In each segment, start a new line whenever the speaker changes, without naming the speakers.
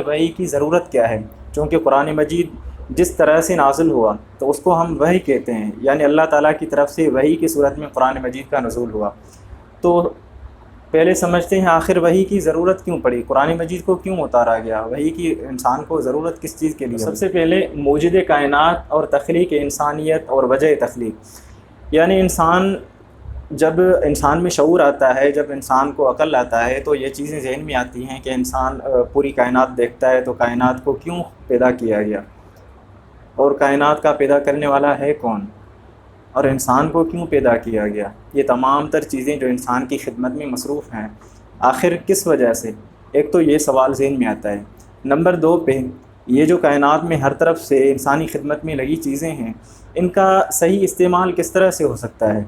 وحی کی ضرورت کیا ہے، چونکہ قرآن مجید جس طرح سے نازل ہوا تو اس کو ہم وحی کہتے ہیں، یعنی اللہ تعالیٰ کی طرف سے وحی کی صورت میں قرآن مجید کا نزول ہوا۔ تو پہلے سمجھتے ہیں آخر وحی کی ضرورت کیوں پڑی، قرآن مجید کو کیوں اتارا گیا، وحی کی انسان کو ضرورت کس چیز کے لیے؟ سب سے پہلے موجد کائنات اور تخلیق انسانیت اور وجہ تخلیق، یعنی جب انسان میں شعور آتا ہے، جب انسان کو عقل آتا ہے تو یہ چیزیں ذہن میں آتی ہیں کہ انسان پوری کائنات دیکھتا ہے تو کائنات کو کیوں پیدا کیا گیا، اور کائنات کا پیدا کرنے والا ہے کون، اور انسان کو کیوں پیدا کیا گیا۔ یہ تمام تر چیزیں جو انسان کی خدمت میں مصروف ہیں، آخر کس وجہ سے، ایک تو یہ سوال ذہن میں آتا ہے۔ نمبر 2 پہ یہ جو کائنات میں ہر طرف سے انسانی خدمت میں لگی چیزیں ہیں، ان کا صحیح استعمال کس طرح سے ہو سکتا ہے،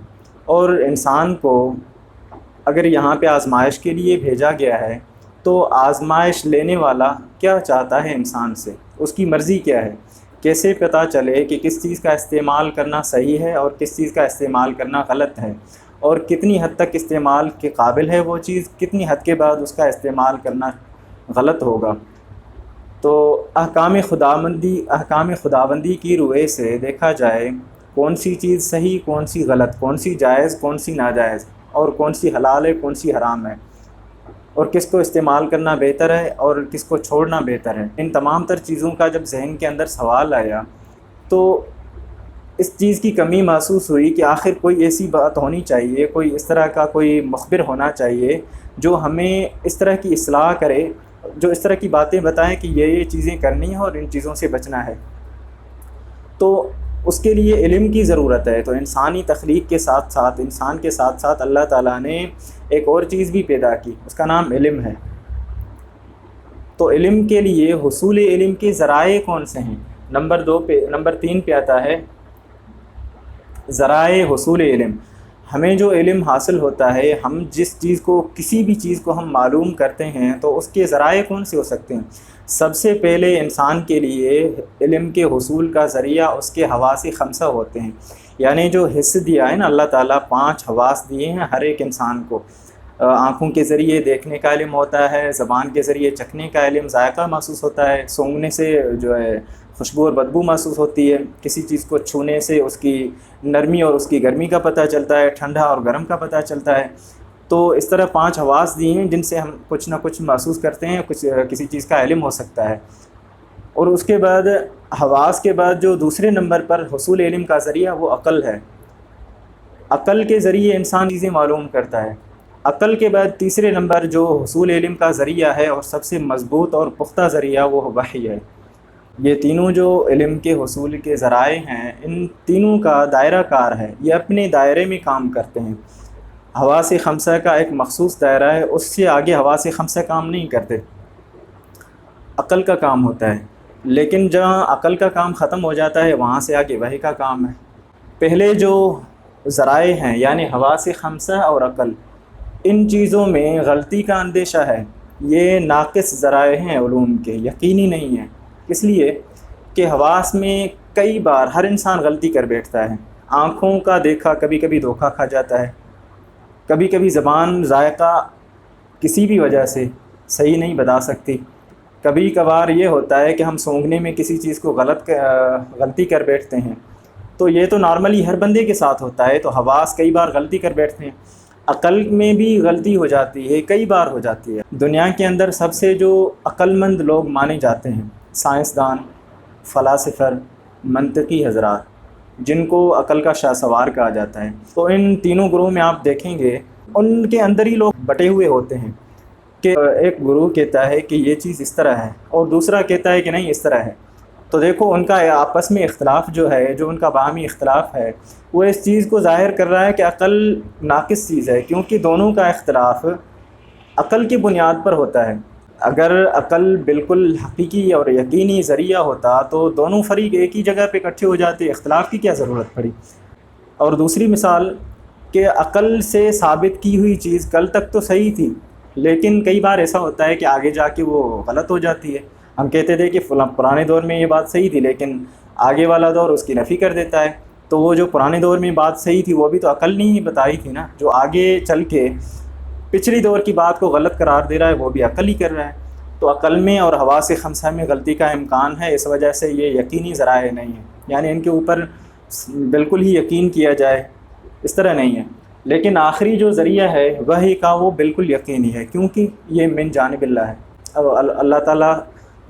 اور انسان کو اگر یہاں پہ آزمائش کے لیے بھیجا گیا ہے تو آزمائش لینے والا کیا چاہتا ہے انسان سے، اس کی مرضی کیا ہے، کیسے پتہ چلے کہ کس چیز کا استعمال کرنا صحیح ہے اور کس چیز کا استعمال کرنا غلط ہے، اور کتنی حد تک استعمال کے قابل ہے وہ چیز، کتنی حد کے بعد اس کا استعمال کرنا غلط ہوگا۔ تو احکام خداوندی کی روئے سے دیکھا جائے کون سی چیز صحیح، کون سی غلط، کون سی جائز، کون سی ناجائز، اور کون سی حلال ہے، کون سی حرام ہے، اور کس کو استعمال کرنا بہتر ہے اور کس کو چھوڑنا بہتر ہے، ان تمام تر چیزوں کا جب ذہن کے اندر سوال آیا تو اس چیز کی کمی محسوس ہوئی کہ آخر کوئی ایسی بات ہونی چاہیے، کوئی اس طرح کا کوئی مخبر ہونا چاہیے جو ہمیں اس طرح کی اصلاح کرے، جو اس طرح کی باتیں بتائیں کہ یہ چیزیں کرنی ہیں اور ان چیزوں سے بچنا ہے۔ تو اس کے لیے علم کی ضرورت ہے۔ تو انسانی تخلیق کے ساتھ ساتھ، انسان کے ساتھ ساتھ اللہ تعالیٰ نے ایک اور چیز بھی پیدا کی، اس کا نام علم ہے۔ تو علم کے لیے حصول علم کے ذرائع کون سے ہیں؟ نمبر 3 پہ آتا ہے ذرائع حصول علم۔ ہمیں جو علم حاصل ہوتا ہے، ہم جس چیز کو، کسی بھی چیز کو ہم معلوم کرتے ہیں تو اس کے ذرائع کون سے ہو سکتے ہیں؟ سب سے پہلے انسان کے لیے علم کے حصول کا ذریعہ اس کے حواس 5 ہوتے ہیں، یعنی جو حص دیا ہے نا اللہ تعالیٰ، 5 حواس دیے ہیں ہر ایک انسان کو۔ آنکھوں کے ذریعے دیکھنے کا علم ہوتا ہے، زبان کے ذریعے چکھنے کا علم، ذائقہ محسوس ہوتا ہے، سونگھنے سے جو ہے خوشبو اور بدبو محسوس ہوتی ہے، کسی چیز کو چھونے سے اس کی نرمی اور اس کی گرمی کا پتہ چلتا ہے، ٹھنڈا اور گرم کا پتہ چلتا ہے۔ تو اس طرح 5 حواس دی ہیں جن سے ہم کچھ نہ کچھ محسوس کرتے ہیں، کسی چیز کا علم ہو سکتا ہے۔ اور اس کے بعد حواس کے بعد جو دوسرے نمبر پر حصول علم کا ذریعہ وہ عقل ہے۔ عقل کے ذریعے انسان چیزیں معلوم کرتا ہے۔ عقل کے بعد تیسرے نمبر جو حصول علم کا ذریعہ ہے اور سب سے مضبوط اور پختہ ذریعہ وہ وحی ہے۔ یہ تینوں جو علم کے حصول کے ذرائع ہیں، ان تینوں کا دائرہ کار ہے، یہ اپنے دائرے میں کام کرتے ہیں۔ حواس 5 کا ایک مخصوص دائرہ ہے، اس سے آگے حواس 5 کام نہیں کرتے، عقل کا کام ہوتا ہے۔ لیکن جہاں عقل کا کام ختم ہو جاتا ہے وہاں سے آگے وحی کا کام ہے۔ پہلے جو ذرائع ہیں یعنی حواس 5 اور عقل، ان چیزوں میں غلطی کا اندیشہ ہے، یہ ناقص ذرائع ہیں علوم کے، یقینی نہیں ہیں، اس لیے کہ حواس میں کئی بار ہر انسان غلطی کر بیٹھتا ہے۔ آنکھوں کا دیکھا کبھی کبھی دھوکہ کھا جاتا ہے، کبھی کبھی زبان ذائقہ کسی بھی وجہ سے صحیح نہیں بتا سکتی، کبھی کبھار یہ ہوتا ہے کہ ہم سونگھنے میں کسی چیز کو غلطی کر بیٹھتے ہیں۔ تو یہ تو نارملی ہر بندے کے ساتھ ہوتا ہے، تو حواس کئی بار غلطی کر بیٹھتے ہیں۔ عقل میں بھی غلطی ہو جاتی ہے، کئی بار ہو جاتی ہے۔ دنیا کے اندر سب سے جو عقل مند لوگ مانے جاتے ہیں، سائنسدان، فلاسفر، منطقی حضرات، جن کو عقل کا شاہ سوار کہا جاتا ہے، تو ان تینوں گروہ میں آپ دیکھیں گے ان کے اندر ہی لوگ بٹے ہوئے ہوتے ہیں کہ ایک گروہ کہتا ہے کہ یہ چیز اس طرح ہے اور دوسرا کہتا ہے کہ نہیں اس طرح ہے۔ تو دیکھو ان کا آپس میں اختلاف جو ہے، جو ان کا باہمی اختلاف ہے، وہ اس چیز کو ظاہر کر رہا ہے کہ عقل ناقص چیز ہے، کیونکہ دونوں کا اختلاف عقل کی بنیاد پر ہوتا ہے۔ اگر عقل بالکل حقیقی اور یقینی ذریعہ ہوتا تو دونوں فریق ایک ہی جگہ پہ اکٹھے ہو جاتے، اختلاف کی کیا ضرورت پڑی۔ اور دوسری مثال کہ عقل سے ثابت کی ہوئی چیز کل تک تو صحیح تھی، لیکن کئی بار ایسا ہوتا ہے کہ آگے جا کے وہ غلط ہو جاتی ہے۔ ہم کہتے تھے کہ پرانے دور میں یہ بات صحیح تھی، لیکن آگے والا دور اس کی نفی کر دیتا ہے۔ تو وہ جو پرانے دور میں بات صحیح تھی وہ بھی تو عقل نہیں بتائی تھی نا، جو آگے چل کے پچھلی دور کی بات کو غلط قرار دے رہا ہے وہ بھی عقل ہی کر رہا ہے۔ تو عقل میں اور حواس خمسہ میں غلطی کا امکان ہے، اس وجہ سے یہ یقینی ذرائع نہیں ہیں، یعنی ان کے اوپر بالکل ہی یقین کیا جائے اس طرح نہیں ہے۔ لیکن آخری جو ذریعہ ہے وحی کا وہ بالکل یقینی ہے، کیونکہ یہ من جانب اللہ ہے، اب اللہ تعالیٰ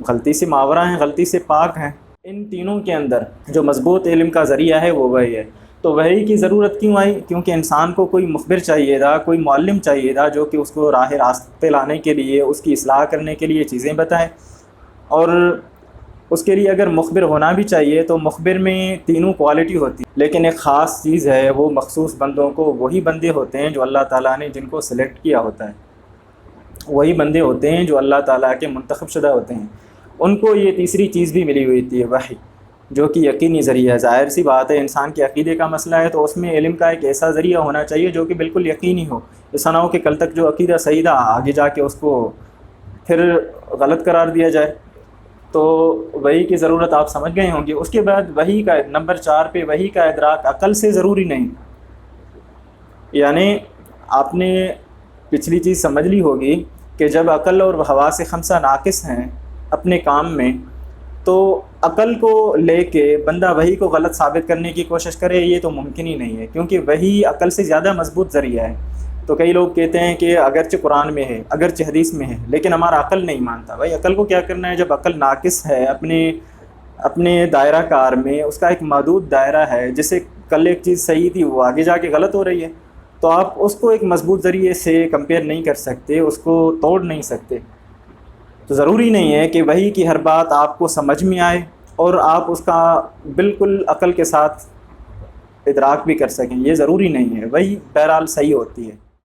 غلطی سے ماورا ہیں، غلطی سے پاک ہیں۔ ان تینوں کے اندر جو مضبوط علم کا ذریعہ ہے وہ وحی ہے۔ تو وحی کی ضرورت کیوں آئی؟ کیونکہ انسان کو کوئی مخبر چاہیے تھا، کوئی معلم چاہیے تھا جو کہ اس کو راہ راست پہ لانے کے لیے، اس کی اصلاح کرنے کے لیے چیزیں بتائے۔ اور اس کے لیے اگر مخبر ہونا بھی چاہیے تو مخبر میں تینوں کوالٹی ہوتی ہے، لیکن ایک خاص چیز ہے، وہ مخصوص بندوں کو، وہی بندے ہوتے ہیں جو اللہ تعالیٰ نے جن کو سلیکٹ کیا ہوتا ہے، وہی بندے ہوتے ہیں جو اللہ تعالیٰ کے منتخب شدہ ہوتے ہیں، ان کو یہ تیسری چیز بھی ملی ہوئی تھی، وحی، جو کہ یقینی ذریعہ ہے۔ ظاہر سی بات ہے، انسان کے عقیدے کا مسئلہ ہے تو اس میں علم کا ایک ایسا ذریعہ ہونا چاہیے جو کہ بالکل یقینی ہو، ایسا نہ ہو کہ کل تک جو عقیدہ صحیح تھا آگے جا کے اس کو پھر غلط قرار دیا جائے۔ تو وحی کی ضرورت آپ سمجھ گئے ہوں گے۔ اس کے بعد وحی کا نمبر 4 پہ وحی کا ادراک عقل سے ضروری نہیں، یعنی آپ نے پچھلی چیز سمجھ لی ہوگی کہ جب عقل اور حواس خمسہ ناقص ہیں اپنے کام میں، تو عقل کو لے کے بندہ وحی کو غلط ثابت کرنے کی کوشش کرے، یہ تو ممکن ہی نہیں ہے، کیونکہ وحی عقل سے زیادہ مضبوط ذریعہ ہے۔ تو کئی لوگ کہتے ہیں کہ اگرچہ قرآن میں ہے، اگرچہ حدیث میں ہے، لیکن ہمارا عقل نہیں مانتا۔ بھائی عقل کو کیا کرنا ہے؟ جب عقل ناقص ہے اپنے دائرہ کار میں، اس کا ایک محدود دائرہ ہے، جسے کل ایک چیز صحیح تھی وہ آگے جا کے غلط ہو رہی ہے، تو آپ اس کو ایک مضبوط ذریعے سے کمپیئر نہیں کر سکتے، اس کو توڑ نہیں سکتے۔ تو ضروری نہیں ہے کہ وحی کی ہر بات آپ کو سمجھ میں آئے اور آپ اس کا بالکل عقل کے ساتھ ادراک بھی کر سکیں، یہ ضروری نہیں ہے۔ وحی بہرحال صحیح ہوتی ہے۔